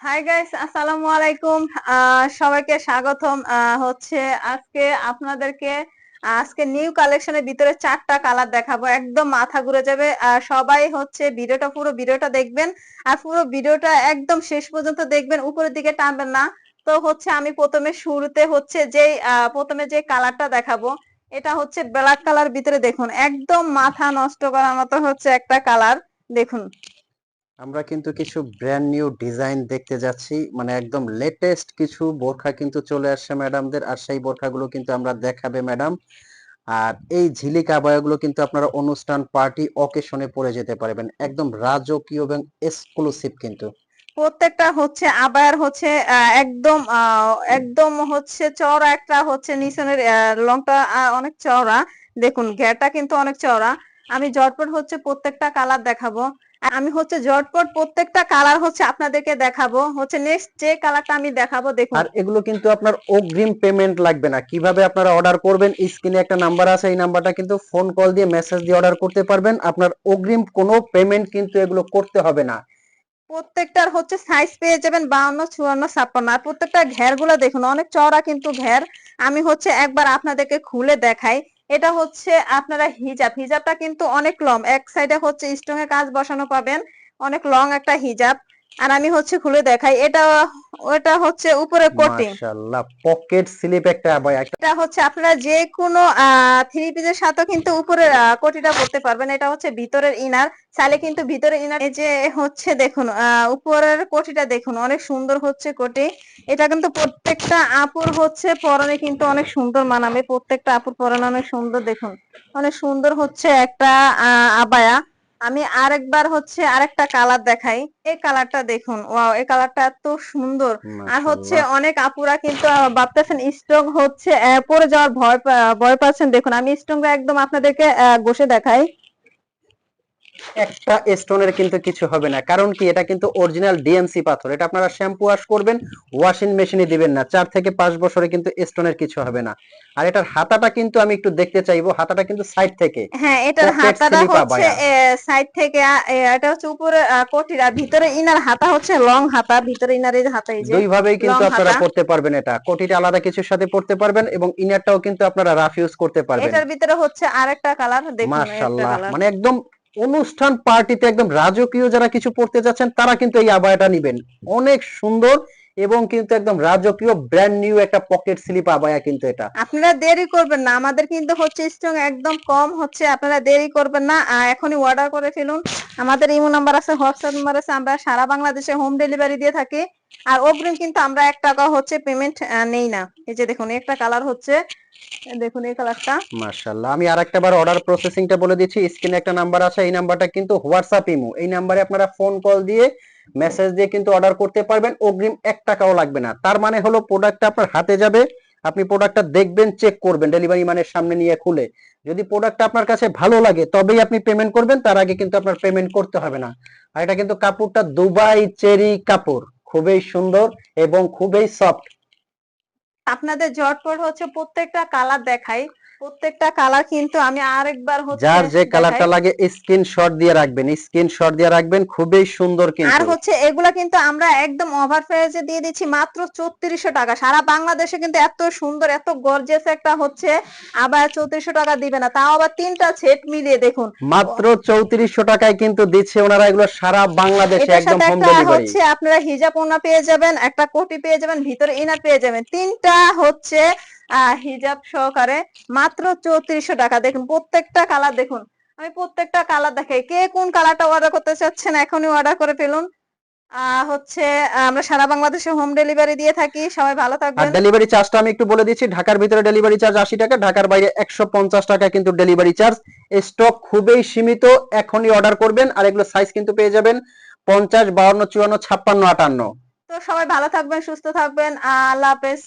Hi guys, আসসালামু আলাইকুম। সবাইকে স্বাগতম। হচ্ছে আজকে আপনাদেরকে আজকে নিউ কালেকশনের ভিতরে 4টা কালার দেখাবো, একদম মাথা ঘুরে যাবে। সবাই হচ্ছে পুরো ভিডিওটা দেখবেন, আর পুরো ভিডিওটা একদম শেষ পর্যন্ত দেখবেন, উপরের দিকে টানবেন না। তো হচ্ছে আমি শুরুতে হচ্ছে প্রথমে যে কালারটা দেখাবো, এটা হচ্ছে ব্ল্যাক কালার ভিতরে। দেখুন, একদম মাথা নষ্ট করার মতো হচ্ছে একটা কালার। দেখুন, আমরা কিন্তু কিছু ব্র্যান্ড নিউ ডিজাইন দেখতে যাচ্ছি, মানে একদম লেটেস্ট কিছু বোরখা কিন্তু চলে আসছে ম্যাডামদের, আর সেই বোরখাগুলো কিন্তু আমরা দেখাবে ম্যাডাম। আর এই ঝিলিক আবায়াগুলো কিন্তু আপনারা অনুষ্ঠান পার্টি অকেশনে পরে যেতে পারবেন, একদম রাজকীয় এবং এক্সক্লুসিভ কিন্তু। প্রত্যেকটা হচ্ছে আবায়ার হচ্ছে একদম একদম হচ্ছে চওড়া একটা হচ্ছে নিচনের লংটা অনেক চওড়া। দেখুন, ঘেরটা কিন্তু অনেক চওড়া। আমি ঝটপট হচ্ছে প্রত্যেকটা কালার দেখাবো। আমি হচ্ছে ঝটপট প্রত্যেকটা কালার হচ্ছে আপনাদেরকে দেখাবো। হচ্ছে নেক্সট যে কালারটা আমি দেখাবো, দেখুন। আর এগুলো কিন্তু আপনার অগ্রিম পেমেন্ট লাগবে না। কিভাবে আপনারা অর্ডার করবেন, স্ক্রিনে একটা নাম্বার আছে, এই নাম্বারটা কিন্তু ফোন কল দিয়ে মেসেজ দিয়ে অর্ডার করতে পারবেন। আপনার অগ্রিম কোনো পেমেন্ট কিন্তু এগুলো করতে হবে না। প্রত্যেকটার হচ্ছে সাইজ পেয়ে যাবেন 52, 54, 56। আর প্রত্যেকটা ঘের গুলা দেখুন, অনেক চওড়া কিন্তু ঘের। আমি হচ্ছে একবার আপনাদেরকে খুলে দেখাই। এটা হচ্ছে আপনারা হিজাবটা কিন্তু অনেক লং, এক সাইডে হচ্ছে স্টোন এর কাজ বসানো পাবেন, অনেক লং একটা হিজাব। আর আমি হচ্ছে খুলে দেখাই, ওটা হচ্ছে উপরে কোটিং। মাশাআল্লাহ, পকেট স্লিপ একটা আবায়া। এটা হচ্ছে আপনারা যে কোনো থ্রি পিসের সাথে কিন্তু উপরের কোটিটা পরতে পারবেন। এটা হচ্ছে ভিতরের ইনার, চাইলে কিন্তু ভিতরের ইনার এই যে হচ্ছে দেখুন, উপরের কোটিটা দেখুন, অনেক সুন্দর হচ্ছে কোটি। এটা কিন্তু প্রত্যেকটা আপুর হচ্ছে পরনে কিন্তু অনেক সুন্দর মানাবে, প্রত্যেকটা আপুর পরনে অনেক সুন্দর। দেখুন, অনেক সুন্দর হচ্ছে একটা আবায়া। আমি আরেকবার হচ্ছে আরেকটা কালার দেখাই। এই কালারটা দেখুন, ওয়াও, এই কালারটা এত সুন্দর। আর হচ্ছে মাশাআল্লাহ, অনেক আপুরা কিন্তু ভাবতেছেন স্ট্রং হচ্ছে পড়ে যাওয়ার ভয় পাচ্ছেন। দেখুন, আমি স্ট্রংটা একদম আপনাদেরকে ঘষে দেখাই। একটা স্টোনের কিন্তু কিছু হবে না, কারণ কি এটা কিন্তু অরিজিনাল ডিএমসি পাথর। এটা আপনারা শ্যাম্পু ওয়াশ করবেন, ওয়াশিং মেশিনে দিবেন না, 4 থেকে 5 বছরে কিন্তু স্টোনের কিছু হবে না। আর এটার হাতাটা কিন্তু আমি একটু দেখতে চাইবো, হাতাটা কিন্তু সাইড থেকে হ্যাঁ, এটার পকেট হাতাটা স্লিপ হচ্ছে আবায়া। সাইড থেকে এটা হচ্ছে উপরে কোটির, আর ভিতরে ইনার হাতা হচ্ছে লং হাতা। ভিতরে ইনার এই যে হাতা, এই যে দুই ভাবেই লং কিন্তু আপনারা হাতা। পড়তে পারবেন, এটা কোটিটা আলাদা কিছুর সাথে পড়তে পারবেন এবং ইনারটাও কিন্তু আপনারা রাফ ইউজ করতে পারবেন। এটার ভিতরে হচ্ছে আরেকটা কালার, দেখুন একটা মাশাআল্লাহ, কালার। মানে একদম অনুষ্ঠান পার্টিতে একদম রাজকীয় যারা কিছু পড়তে যাচ্ছেন তারা কিন্তু এই আবায়াটা নিবেন। অনেক সুন্দর এবং কিন্তু একদম রাজকীয় ব্র্যান্ড নিউ একটা পকেট স্লিপ আবায়া কিন্তু এটা। আপনারা দেরি করবেন না, আমাদের কিন্তু হচ্ছে স্টক একদম কম হচ্ছে, আপনারা দেরি করবেন না, এখনই অর্ডার করে ফেলুন। আমাদের ইমো নাম্বার আছে, হোয়াটসঅ্যাপ নাম্বার আছে, আমরা সারা বাংলাদেশে হোম ডেলিভারি দিয়ে থাকি। আর অগ্রিম কিন্তু আমরা 1 টাকা হচ্ছে পেমেন্ট নেই না। এই যে দেখুন, একটা কালার হচ্ছে, দেখুন এই কালারটা। মাশাআল্লাহ, আমি আরেকটা বার অর্ডার প্রসেসিংটা বলে দিচ্ছি। স্ক্রিনে একটা নাম্বার আছে, এই নাম্বারটা কিন্তু হোয়াটসঅ্যাপ ইমো, এই নাম্বারে আপনারা ফোন কল দিয়ে মেসেজ দিয়ে কিন্তু অর্ডার করতে পারবেন। অগ্রিম 1 টাকাও লাগবে না। তার মানে হলো প্রোডাক্টটা আপনার হাতে যাবে, আপনি প্রোডাক্টটা দেখবেন, চেক করবেন ডেলিভারি ম্যানের সামনে নিয়ে খুলে। যদি প্রোডাক্টটা আপনার কাছে ভালো লাগে তবেই আপনি পেমেন্ট করবেন, তার আগে কিন্তু আপনার পেমেন্ট করতে হবে না। আর এটা কিন্তু কাপড়টা দুবাই চেরি কাপড়, খুবই সুন্দর এবং খুবই সফট। আপনাদের ঝটপট হচ্ছে প্রত্যেকটা কালার দেখাই। প্রত্যেকটা কালার কিন্তু আমি আরেকবার হচ্ছে যার যে দেখাই। কালারটা লাগে স্ক্রিনশট দিয়ে রাখবেন, স্ক্রিনশট দিয়ে রাখবেন, খুবই সুন্দর আর কিন্তু। হচ্ছে এগুলা কিন্তু আমরা একদম অফার প্রাইসে দিয়ে দিচ্ছি মাত্র 3400 টাকা। সারা বাংলাদেশে কিন্তু এত সুন্দর এত গর্জিয়াস একটা হচ্ছে আবার 3400 টাকা দিবে না, তাও আবার 3টা সেট মিলিয়ে দেখুন। মাত্র 3400 টাকায় কিন্তু দিচ্ছে ওনারা এগুলো সারা বাংলাদেশে এটার একদম সাথে হোম একটা ডেলিভারি। হচ্ছে আপনারা হিজাব ওড়না পেয়ে যাবেন, একটা কোটি পেয়ে যাবেন, ভিতরে ইনার পেয়ে যাবেন, 3টা হচ্ছে হিজাব সহকারে মাত্র 3400 টাকা। দেখুন প্রত্যেকটা কালার দেখুন, আমি প্রত্যেকটা কালার দেখাই। কে কোন কালারটা অর্ডার করতে চাচ্ছেন এখনই অর্ডার করে ফেলুন। হচ্ছে আমরা সারা বাংলাদেশে হোম ডেলিভারি দিয়ে থাকি। সবাই ভালো আর থাকবেন। ডেলিভারি চার্জটা আমি একটু বলে দিচ্ছি, ঢাকার ভিতরে ডেলিভারি চার্জ 80 টাকা, ঢাকার বাইরে 150 টাকা কিন্তু ডেলিভারি চার্জ। স্টক খুবই সীমিত, এখনই অর্ডার করবেন। আর এগুলো সাইজ কিন্তু পেয়ে যাবেন 50, 52, 54, 56, 58। তো সবাই ভালো থাকবেন, সুস্থ থাকবেন। আল্লাহ হাফেজ।